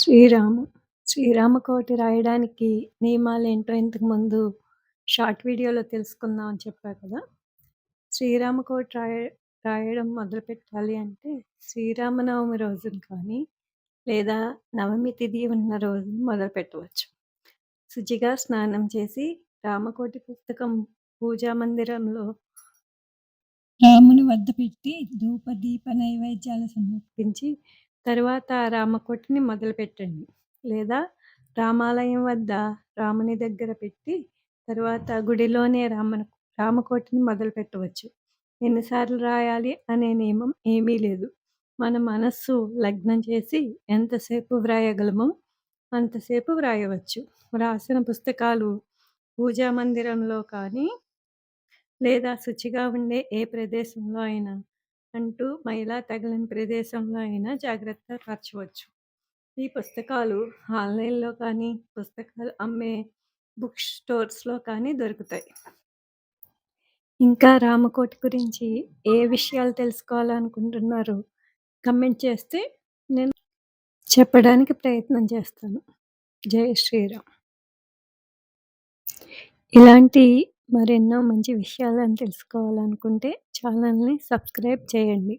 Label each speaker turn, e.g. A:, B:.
A: శ్రీరాము. శ్రీరామకోటి రాయడానికి నియమాలేంటో ఇంతకుముందు షార్ట్ వీడియోలో తెలుసుకుందాం అని చెప్పా కదా! శ్రీరామకోటి రాయడం మొదలుపెట్టాలి అంటే శ్రీరామనవమి రోజున కానీ, లేదా నవమి తిథి ఉన్న రోజున మొదలుపెట్టవచ్చు. శుచిగా స్నానం చేసి రామకోటి పుస్తకం పూజా మందిరంలో రాముని వద్ద పెట్టి ధూప దీప నైవేద్యాలు సమర్పించి తరువాత ఆ రామకోటిని మొదలుపెట్టండి. లేదా రామాలయం వద్ద రాముని దగ్గర పెట్టి తరువాత గుడిలోనే రామకోటిని మొదలుపెట్టవచ్చు. ఎన్నిసార్లు రాయాలి అనే నియమం ఏమీ లేదు. మన మనస్సు లగ్నం చేసి ఎంతసేపు వ్రాయగలమో అంతసేపు వ్రాయవచ్చు. వ్రాసిన పుస్తకాలు పూజా మందిరంలో కానీ లేదా శుచిగా ఉండే ఏ ప్రదేశంలో అయినా, అంటూ మైలా తగలని ప్రదేశంలో అయినా జాగ్రత్తగా పరచవచ్చు. ఈ పుస్తకాలు ఆన్‌లైన్‌లో కానీ, పుస్తకాలు అమ్మే బుక్ స్టోర్స్‌లో కానీ దొరుకుతాయి. ఇంకా రామకోటి గురించి ఏ విషయాలు తెలుసుకోవాలనుకుంటున్నారో కమెంట్ చేస్తే నేను చెప్పడానికి ప్రయత్నం చేస్తాను. జై శ్రీరామ్. ఇలాంటి మరెన్నో మంచి విషయాలను తెలుసుకోవాలనుకుంటే ఛానల్‌ని సబ్స్క్రైబ్ చేయండి.